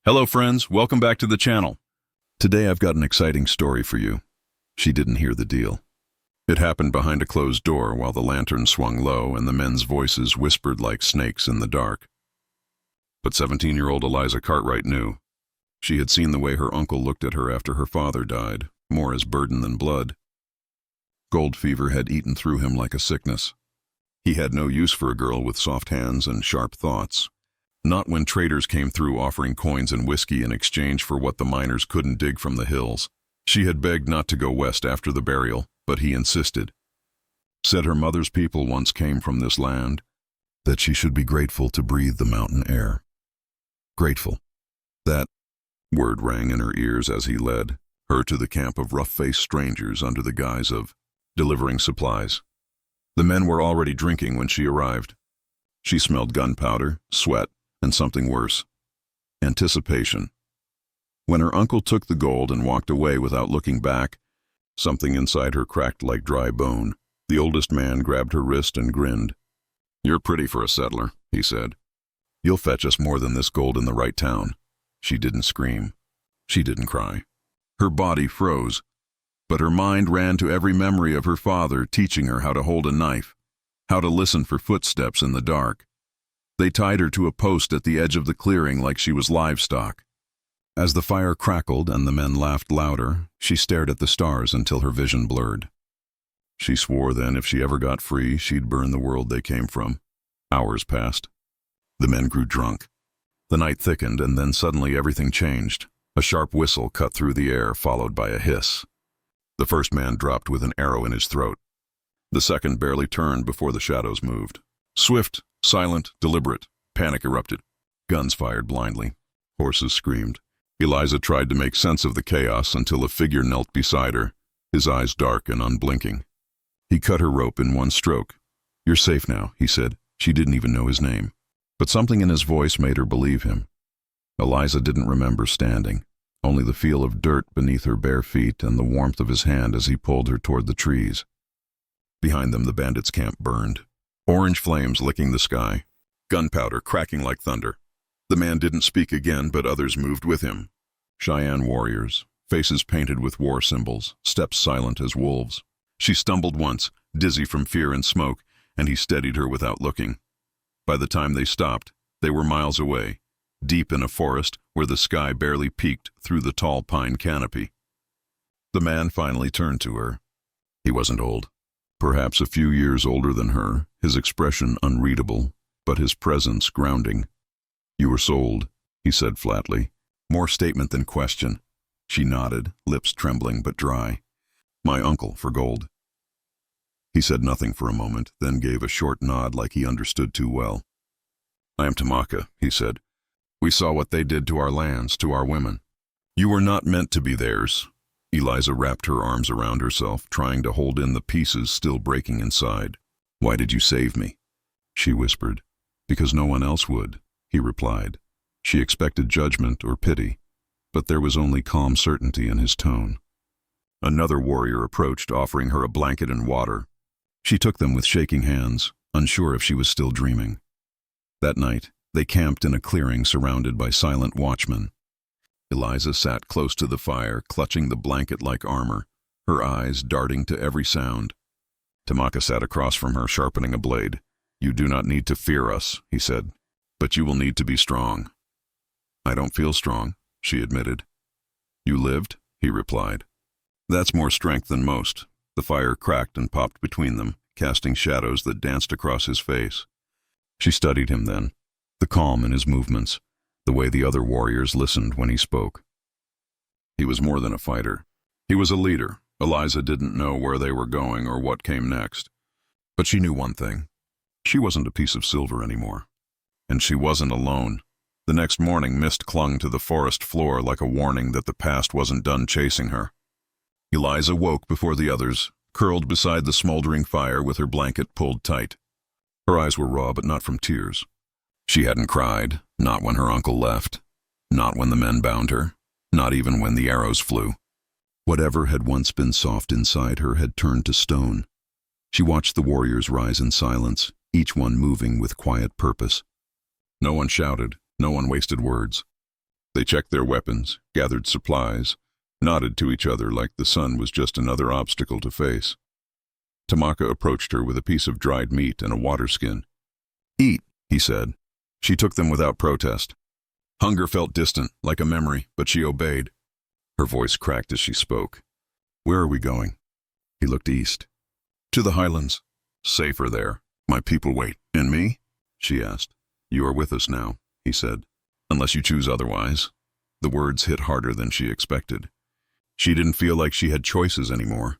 Hello friends, welcome back to the channel. Today I've got an exciting story for you. She didn't hear the deal. It happened behind a closed door while the lantern swung low and the men's voices whispered like snakes in the dark. But 17-year-old Eliza Cartwright knew. She had seen the way her uncle looked at her after her father died, more as burden than blood. Gold fever had eaten through him like a sickness. He had no use for a girl with soft hands and sharp thoughts. Not when traders came through offering coins and whiskey in exchange for what the miners couldn't dig from the hills. She had begged not to go west after the burial, but he insisted. Said her mother's people once came from this land, that she should be grateful to breathe the mountain air. Grateful. That word rang in her ears as he led her to the camp of rough-faced strangers under the guise of delivering supplies. The men were already drinking when she arrived. She smelled gunpowder, sweat, and something worse. Anticipation. When her uncle took the gold and walked away without looking back, something inside her cracked like dry bone. The oldest man grabbed her wrist and grinned. "You're pretty for a settler," he said. "You'll fetch us more than this gold in the right town." She didn't scream. She didn't cry. Her body froze, but her mind ran to every memory of her father teaching her how to hold a knife, how to listen for footsteps in the dark. They tied her to a post at the edge of the clearing like she was livestock. As the fire crackled and the men laughed louder, she stared at the stars until her vision blurred. She swore then if she ever got free, she'd burn the world they came from. Hours passed. The men grew drunk. The night thickened, and then suddenly everything changed. A sharp whistle cut through the air, followed by a hiss. The first man dropped with an arrow in his throat. The second barely turned before the shadows moved. Swift, silent, deliberate. Panic erupted. Guns fired blindly. Horses screamed. Eliza tried to make sense of the chaos until a figure knelt beside her, his eyes dark and unblinking. He cut her rope in one stroke. "You're safe now," he said. She didn't even know his name. But something in his voice made her believe him. Eliza didn't remember standing, only the feel of dirt beneath her bare feet and the warmth of his hand as he pulled her toward the trees. Behind them the bandits' camp burned. Orange flames licking the sky. Gunpowder cracking like thunder. The man didn't speak again, but others moved with him. Cheyenne warriors, faces painted with war symbols, steps silent as wolves. She stumbled once, dizzy from fear and smoke, and he steadied her without looking. By the time they stopped, they were miles away, deep in a forest where the sky barely peeked through the tall pine canopy. The man finally turned to her. He wasn't old. Perhaps a few years older than her, his expression unreadable, but his presence grounding. "You were sold," he said flatly, more statement than question. She nodded, lips trembling but dry. "My uncle, for gold." He said nothing for a moment, then gave a short nod like he understood too well. "I am Tamaka," he said. "We saw what they did to our lands, to our women. You were not meant to be theirs." Eliza wrapped her arms around herself, trying to hold in the pieces still breaking inside. "Why did you save me?" she whispered. "Because no one else would," he replied. She expected judgment or pity, but there was only calm certainty in his tone. Another warrior approached, offering her a blanket and water. She took them with shaking hands, unsure if she was still dreaming. That night, they camped in a clearing surrounded by silent watchmen. Eliza sat close to the fire, clutching the blanket like armor, her eyes darting to every sound. Tamaka sat across from her, sharpening a blade. "You do not need to fear us," he said, "but you will need to be strong." "I don't feel strong," she admitted. "You lived?" he replied. "That's more strength than most." The fire cracked and popped between them, casting shadows that danced across his face. She studied him then, the calm in his movements, the way the other warriors listened when he spoke. He was more than a fighter. He was a leader. Eliza didn't know where they were going or what came next. But she knew one thing. She wasn't a piece of silver anymore. And she wasn't alone. The next morning, mist clung to the forest floor like a warning that the past wasn't done chasing her. Eliza woke before the others, curled beside the smoldering fire with her blanket pulled tight. Her eyes were raw, but not from tears. She hadn't cried, not when her uncle left, not when the men bound her, not even when the arrows flew. Whatever had once been soft inside her had turned to stone. She watched the warriors rise in silence, each one moving with quiet purpose. No one shouted, no one wasted words. They checked their weapons, gathered supplies, nodded to each other like the sun was just another obstacle to face. Tamaka approached her with a piece of dried meat and a water skin. "Eat," he said. She took them without protest. Hunger felt distant, like a memory, but she obeyed. Her voice cracked as she spoke. "Where are we going?" He looked east. "To the highlands. Safer there. My people wait." "And me?" she asked. "You are with us now," he said. "Unless you choose otherwise." The words hit harder than she expected. She didn't feel like she had choices anymore.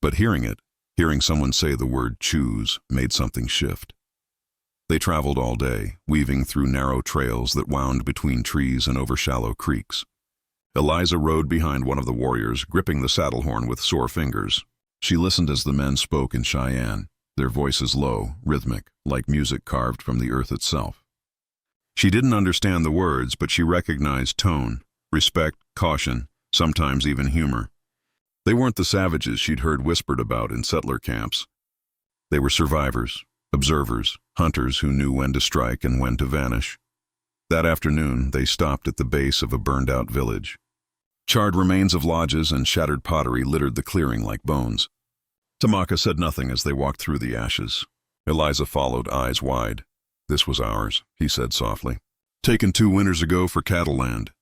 But hearing someone say the word choose, made something shift. They traveled all day, weaving through narrow trails that wound between trees and over shallow creeks. Eliza rode behind one of the warriors, gripping the saddle horn with sore fingers. She listened as the men spoke in Cheyenne, their voices low, rhythmic, like music carved from the earth itself. She didn't understand the words, but she recognized tone, respect, caution, sometimes even humor. They weren't the savages she'd heard whispered about in settler camps. They were survivors, observers, hunters who knew when to strike and when to vanish. That afternoon, they stopped at the base of a burned-out village. Charred remains of lodges and shattered pottery littered the clearing like bones. Tamaka said nothing as they walked through the ashes. Eliza followed, eyes wide. "This was ours," he said softly. "Taken 2 winters ago for cattle land."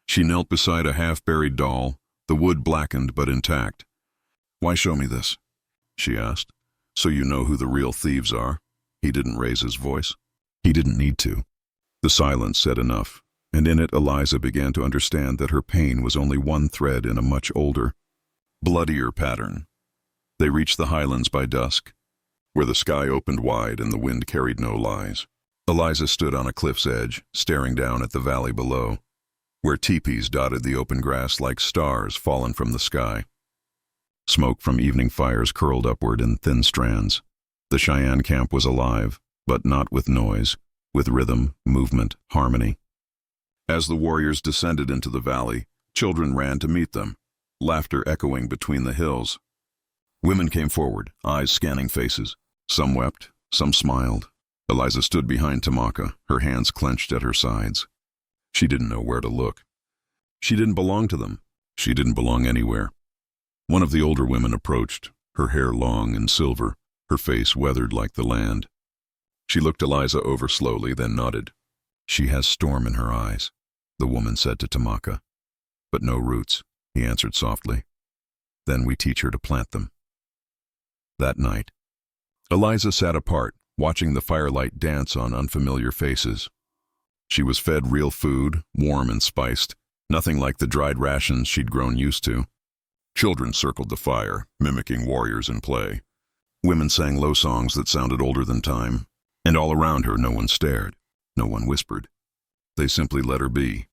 She knelt beside a half-buried doll, the wood blackened but intact. "Why show me this?" she asked. "So you know who the real thieves are." He didn't raise his voice. He didn't need to. The silence said enough, and in it Eliza began to understand that her pain was only one thread in a much older, bloodier pattern. They reached the highlands by dusk, where the sky opened wide and the wind carried no lies. Eliza stood on a cliff's edge, staring down at the valley below, where teepees dotted the open grass like stars fallen from the sky. Smoke from evening fires curled upward in thin strands. The Cheyenne camp was alive, but not with noise, with rhythm, movement, harmony. As the warriors descended into the valley, children ran to meet them, laughter echoing between the hills. Women came forward, eyes scanning faces. Some wept, some smiled. Eliza stood behind Tamaka, her hands clenched at her sides. She didn't know where to look. She didn't belong to them. She didn't belong anywhere. One of the older women approached, her hair long and silver, her face weathered like the land. She looked Eliza over slowly, then nodded. "She has storm in her eyes," the woman said to Tamaka. "But no roots," he answered softly. "Then we teach her to plant them." That night, Eliza sat apart, watching the firelight dance on unfamiliar faces. She was fed real food, warm and spiced, nothing like the dried rations she'd grown used to. Children circled the fire, mimicking warriors in play. Women sang low songs that sounded older than time, and all around her no one stared, no one whispered. They simply let her be.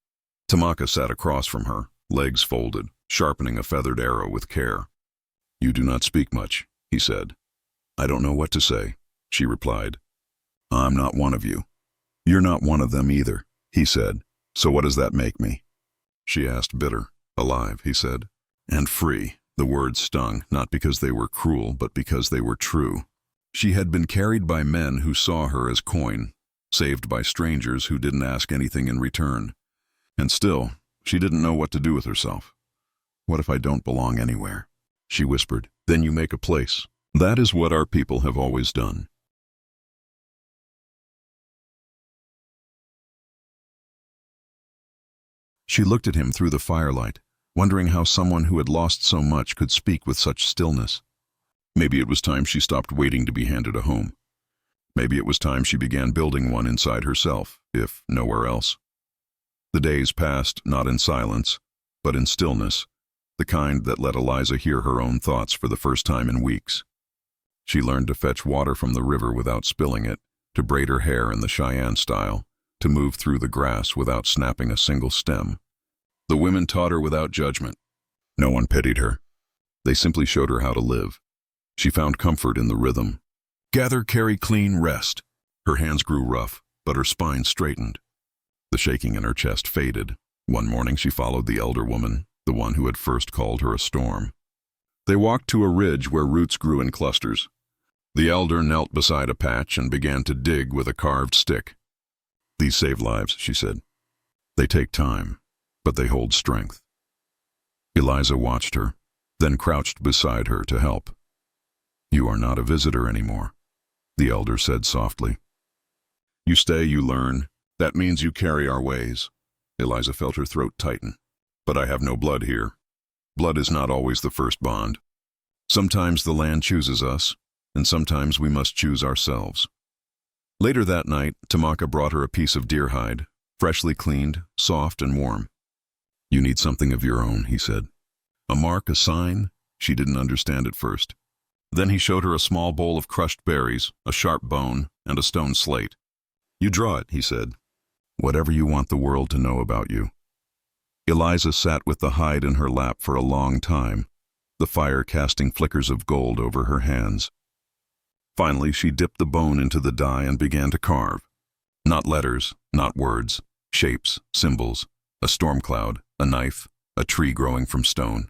Tamaka sat across from her, legs folded, sharpening a feathered arrow with care. "You do not speak much," he said. "I don't know what to say," she replied. "I'm not one of you." "You're not one of them either," he said. "So what does that make me?" She asked, bitter. "Alive," he said. "And free." The words stung, not because they were cruel, but because they were true. She had been carried by men who saw her as coin, saved by strangers who didn't ask anything in return. And still, she didn't know what to do with herself. "What if I don't belong anywhere?" she whispered. "Then you make a place. That is what our people have always done." She looked at him through the firelight, wondering how someone who had lost so much could speak with such stillness. Maybe it was time she stopped waiting to be handed a home. Maybe it was time she began building one inside herself, if nowhere else. The days passed not in silence, but in stillness, the kind that let Eliza hear her own thoughts for the first time in weeks. She learned to fetch water from the river without spilling it, to braid her hair in the Cheyenne style, to move through the grass without snapping a single stem. The women taught her without judgment. No one pitied her. They simply showed her how to live. She found comfort in the rhythm. Gather, carry, clean, rest. Her hands grew rough, but her spine straightened. The shaking in her chest faded. One morning she followed the elder woman, the one who had first called her a storm. They walked to a ridge where roots grew in clusters. The elder knelt beside a patch and began to dig with a carved stick. "These save lives," she said. "They take time. but they hold strength. Eliza watched her, then crouched beside her to help. "You are not a visitor anymore," the elder said softly. "You stay, you learn. That means you carry our ways." Eliza felt her throat tighten. "But I have no blood here. Blood is not always the first bond. Sometimes the land chooses us, and sometimes we must choose ourselves." Later that night, Tamaka brought her a piece of deer hide, freshly cleaned, soft and warm. "You need something of your own," he said. "A mark, a sign?" She didn't understand at first. Then he showed her a small bowl of crushed berries, a sharp bone, and a stone slate. "You draw it," he said. "Whatever you want the world to know about you." Eliza sat with the hide in her lap for a long time, the fire casting flickers of gold over her hands. Finally, she dipped the bone into the dye and began to carve. Not letters, not words, shapes, symbols, a storm cloud, a knife, a tree growing from stone.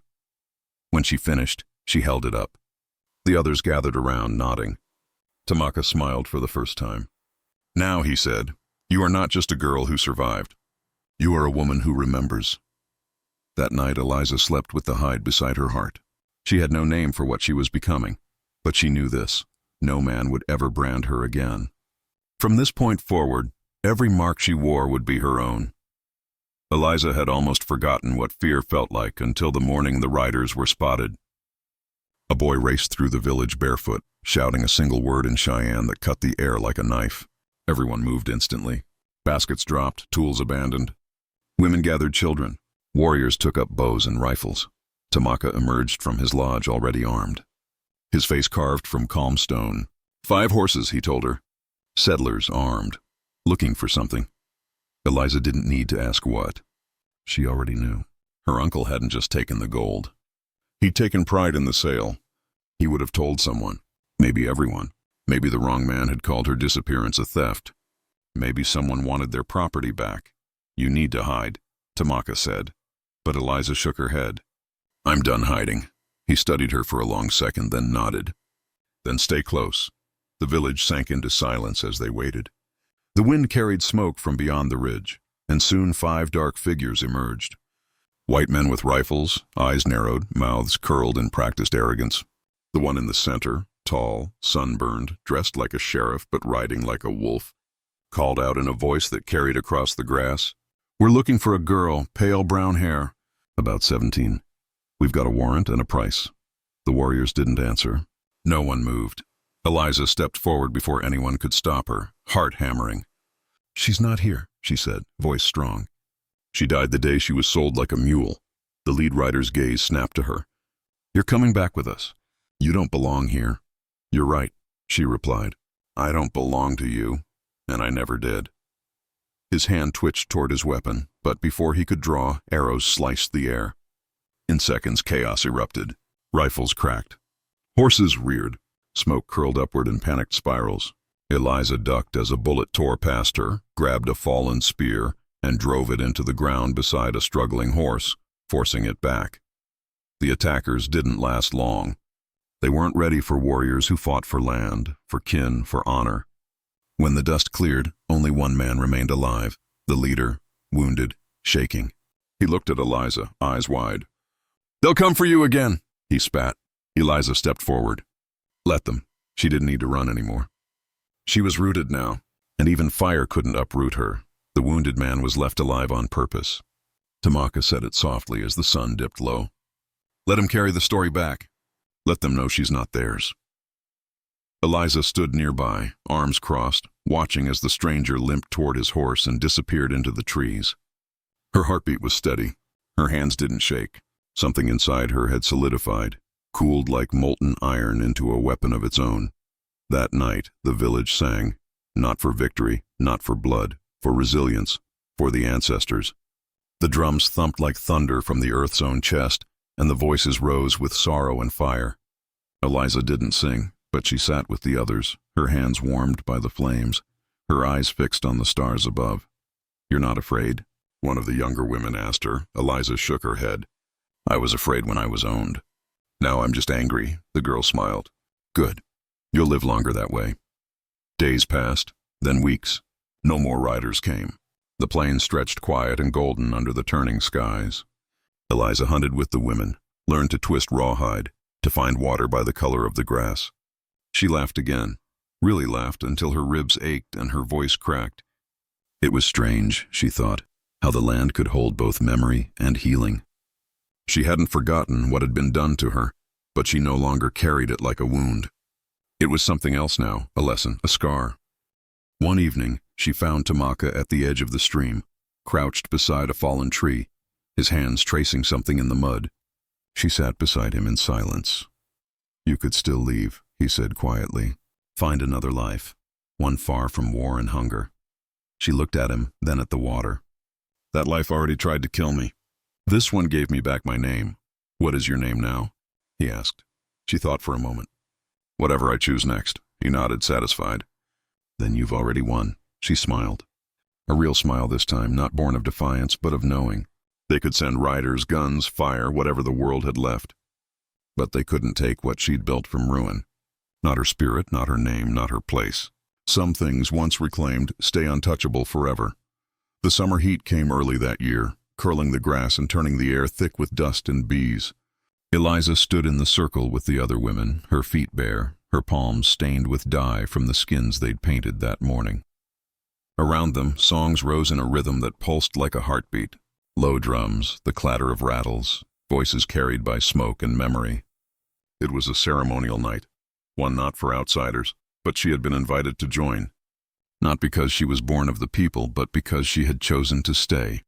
When she finished, she held it up. The others gathered around, nodding. Tamaka smiled for the first time. "Now," he said, "you are not just a girl who survived. You are a woman who remembers." That night, Eliza slept with the hide beside her heart. She had no name for what she was becoming, but she knew this: no man would ever brand her again. From this point forward, every mark she wore would be her own. Eliza had almost forgotten what fear felt like until the morning the riders were spotted. A boy raced through the village barefoot, shouting a single word in Cheyenne that cut the air like a knife. Everyone moved instantly. Baskets dropped, tools abandoned. Women gathered children. Warriors took up bows and rifles. Tamaka emerged from his lodge already armed, his face carved from calm stone. 5 horses, he told her. Settlers armed, looking for something. Eliza didn't need to ask what. She already knew. Her uncle hadn't just taken the gold. He'd taken pride in the sale. He would have told someone, maybe everyone. Maybe the wrong man had called her disappearance a theft. Maybe someone wanted their property back. "You need to hide," Tamaka said. But Eliza shook her head. "I'm done hiding." He studied her for a long second, then nodded. "Then stay close." The village sank into silence as they waited. The wind carried smoke from beyond the ridge, and soon 5 dark figures emerged. White men with rifles, eyes narrowed, mouths curled in practiced arrogance. The one in the center, tall, sunburned, dressed like a sheriff but riding like a wolf, called out in a voice that carried across the grass, "We're looking for a girl, pale brown hair, about 17. We've got a warrant and a price." The warriors didn't answer. No one moved. Eliza stepped forward before anyone could stop her, heart hammering. "She's not here," she said, voice strong. "She died the day she was sold like a mule." The lead rider's gaze snapped to her. "You're coming back with us. You don't belong here." "You're right," she replied. "I don't belong to you, and I never did." His hand twitched toward his weapon, but before he could draw, arrows sliced the air. In seconds, chaos erupted. Rifles cracked. Horses reared. Smoke curled upward in panicked spirals. Eliza ducked as a bullet tore past her, grabbed a fallen spear, and drove it into the ground beside a struggling horse, forcing it back. The attackers didn't last long. They weren't ready for warriors who fought for land, for kin, for honor. When the dust cleared, only one man remained alive, the leader, wounded, shaking. He looked at Eliza, eyes wide. "They'll come for you again," he spat. Eliza stepped forward. Let them. She didn't need to run anymore. She was rooted now, and even fire couldn't uproot her. The wounded man was left alive on purpose. Tamaka said it softly as the sun dipped low. "Let him carry the story back. Let them know she's not theirs." Eliza stood nearby, arms crossed, watching as the stranger limped toward his horse and disappeared into the trees. Her heartbeat was steady. Her hands didn't shake. Something inside her had solidified, cooled like molten iron into a weapon of its own. That night, the village sang, not for victory, not for blood, for resilience, for the ancestors. The drums thumped like thunder from the earth's own chest, and the voices rose with sorrow and fire. Eliza didn't sing, but she sat with the others, her hands warmed by the flames, her eyes fixed on the stars above. "You're not afraid?" one of the younger women asked her. Eliza shook her head. "I was afraid when I was owned. Now I'm just angry," the girl smiled. "Good. You'll live longer that way." Days passed, then weeks. No more riders came. The plain stretched quiet and golden under the turning skies. Eliza hunted with the women, learned to twist rawhide, to find water by the color of the grass. She laughed again, really laughed until her ribs ached and her voice cracked. It was strange, she thought, how the land could hold both memory and healing. She hadn't forgotten what had been done to her, but she no longer carried it like a wound. It was something else now, a lesson, a scar. One evening, she found Tamaka at the edge of the stream, crouched beside a fallen tree, his hands tracing something in the mud. She sat beside him in silence. "You could still leave," he said quietly. "Find another life, one far from war and hunger." She looked at him, then at the water. "That life already tried to kill me. This one gave me back my name. What is your name now?" he asked. She thought for a moment. "Whatever I choose next," he nodded, satisfied. "Then you've already won," she smiled. A real smile this time, not born of defiance, but of knowing. They could send riders, guns, fire, whatever the world had left. But they couldn't take what she'd built from ruin. Not her spirit, not her name, not her place. Some things, once reclaimed, stay untouchable forever. The summer heat came early that year, curling the grass and turning the air thick with dust and bees. Eliza stood in the circle with the other women, her feet bare, her palms stained with dye from the skins they'd painted that morning. Around them, songs rose in a rhythm that pulsed like a heartbeat. Low drums, the clatter of rattles, voices carried by smoke and memory. It was a ceremonial night, one not for outsiders, but she had been invited to join. Not because she was born of the people, but because she had chosen to stay.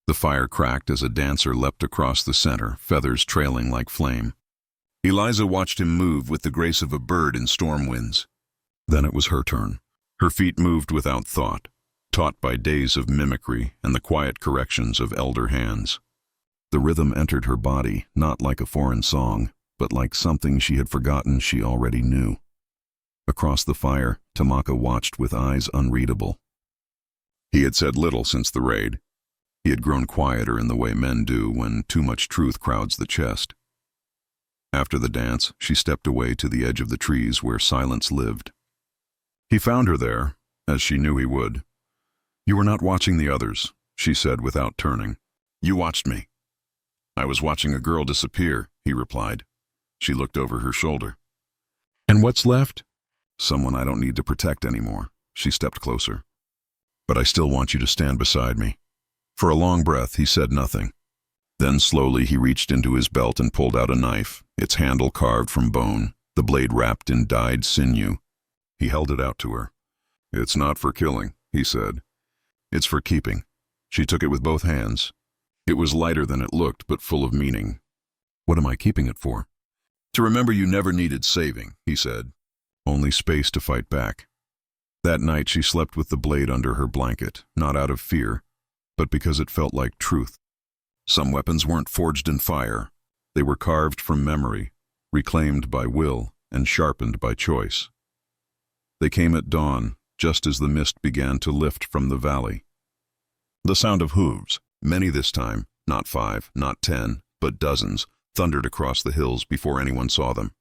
The fire cracked as a dancer leapt across the center, feathers trailing like flame. Eliza watched him move with the grace of a bird in storm winds. Then it was her turn. Her feet moved without thought, taught by days of mimicry and the quiet corrections of elder hands. The rhythm entered her body, not like a foreign song, but like something she had forgotten she already knew. Across the fire, Tamaka watched with eyes unreadable. He had said little since the raid. He had grown quieter in the way men do when too much truth crowds the chest. After the dance, she stepped away to the edge of the trees where silence lived. He found her there, as she knew he would. "You were not watching the others," she said without turning. "You watched me." "I was watching a girl disappear," he replied. She looked over her shoulder. "And what's left?" "Someone I don't need to protect anymore." She stepped closer. "But I still want you to stand beside me." For a long breath, he said nothing. Then slowly he reached into his belt and pulled out a knife, its handle carved from bone, the blade wrapped in dyed sinew. He held it out to her. "It's not for killing," he said. "It's for keeping." She took it with both hands. It was lighter than it looked, but full of meaning. "What am I keeping it for?" "To remember you never needed saving," he said. "Only space to fight back." That night she slept with the blade under her blanket, not out of fear, but because it felt like truth. Some weapons weren't forged in fire. They were carved from memory, reclaimed by will, and sharpened by choice. They came at dawn, just as the mist began to lift from the valley. The sound of hooves, many this time, not 5, not 10, but dozens, thundered across the hills before anyone saw them.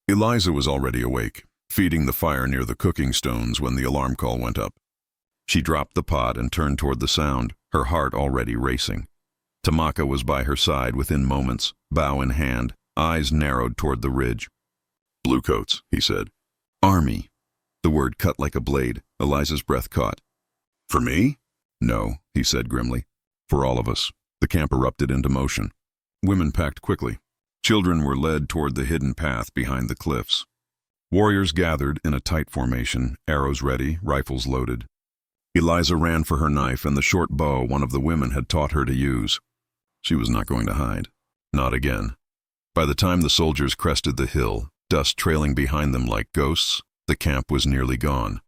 Eliza was already awake, feeding the fire near the cooking stones when the alarm call went up. She dropped the pot and turned toward the sound, her heart already racing. Tamaka was by her side within moments, bow in hand, eyes narrowed toward the ridge. "Bluecoats," he said. "Army." The word cut like a blade. Eliza's breath caught. "For me?" "No," he said grimly. "For all of us." The camp erupted into motion. Women packed quickly. Children were led toward the hidden path behind the cliffs. Warriors gathered in a tight formation, arrows ready, rifles loaded. Eliza ran for her knife and the short bow one of the women had taught her to use. She was not going to hide. Not again. By the time the soldiers crested the hill, dust trailing behind them like ghosts, the camp was nearly gone.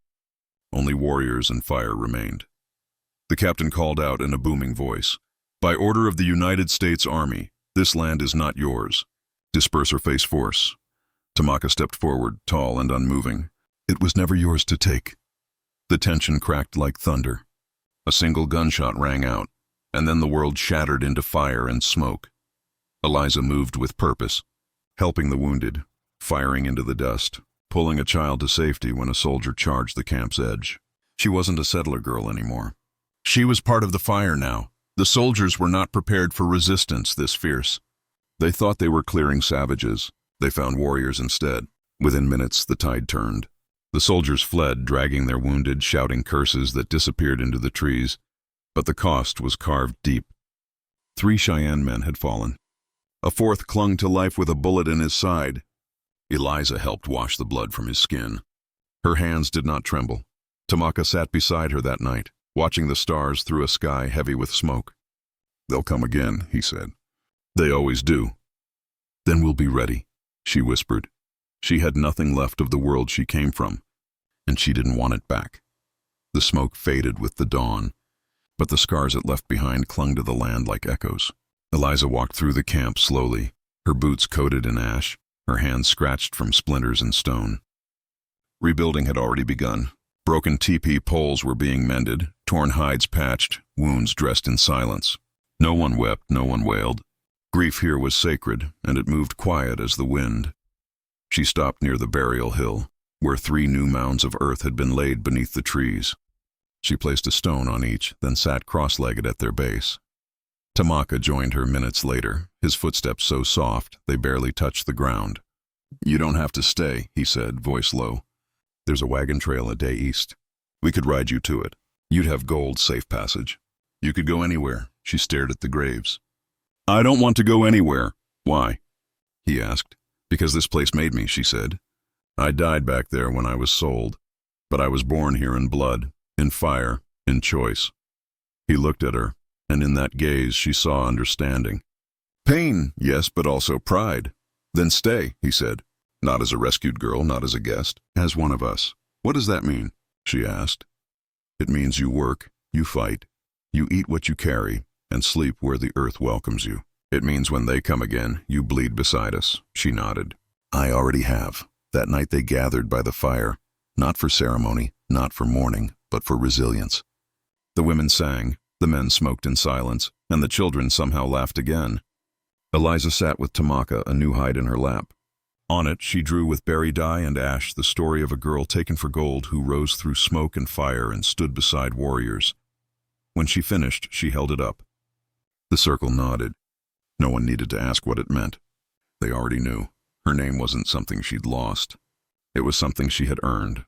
Only warriors and fire remained. The captain called out in a booming voice, "By order of the United States Army, this land is not yours. Disperse or face force." Tamaka stepped forward, tall and unmoving. "It was never yours to take." The tension cracked like thunder. A single gunshot rang out, and then the world shattered into fire and smoke. Eliza moved with purpose, helping the wounded, firing into the dust, pulling a child to safety when a soldier charged the camp's edge. She wasn't a settler girl anymore. She was part of the fire now. The soldiers were not prepared for resistance this fierce. They thought they were clearing savages. They found warriors instead. Within minutes, the tide turned. The soldiers fled, dragging their wounded, shouting curses that disappeared into the trees. But the cost was carved deep. 3 Cheyenne men had fallen. A 4th clung to life with a bullet in his side. Eliza helped wash the blood from his skin. Her hands did not tremble. Tamaka sat beside her that night, watching the stars through a sky heavy with smoke. "They'll come again," he said. "They always do." "Then we'll be ready," she whispered. She had nothing left of the world she came from, and she didn't want it back. The smoke faded with the dawn, but the scars it left behind clung to the land like echoes. Eliza walked through the camp slowly, her boots coated in ash, her hands scratched from splinters and stone. Rebuilding had already begun. Broken teepee poles were being mended, torn hides patched, wounds dressed in silence. No one wept, no one wailed. Grief here was sacred, and it moved quiet as the wind. She stopped near the burial hill, where 3 new mounds of earth had been laid beneath the trees. She placed a stone on each, then sat cross-legged at their base. Tamaka joined her minutes later, his footsteps so soft they barely touched the ground. "You don't have to stay," he said, voice low. "There's a wagon trail a day east. We could ride you to it. You'd have gold safe passage. You could go anywhere." She stared at the graves. "I don't want to go anywhere." "Why?" he asked. "Because this place made me," she said. "I died back there when I was sold, but I was born here in blood, in fire, in choice." He looked at her, and in that gaze she saw understanding. "Pain, yes, but also pride." "Then stay," he said. "Not as a rescued girl, not as a guest, as one of us." "What does that mean?" she asked. "It means you work, you fight, you eat what you carry, and sleep where the earth welcomes you. It means when they come again, you bleed beside us." She nodded. "I already have." That night they gathered by the fire, not for ceremony, not for mourning, but for resilience. The women sang, the men smoked in silence, and the children somehow laughed again. Eliza sat with Tamaka, a new hide in her lap. On it, she drew with berry dye and ash the story of a girl taken for gold who rose through smoke and fire and stood beside warriors. When she finished, she held it up. The circle nodded. No one needed to ask what it meant. They already knew. Her name wasn't something she'd lost. It was something she had earned.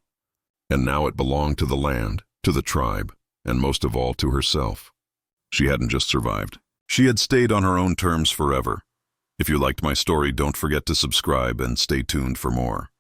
And now it belonged to the land, to the tribe, and most of all to herself. She hadn't just survived. She had stayed on her own terms forever. If you liked my story, don't forget to subscribe and stay tuned for more.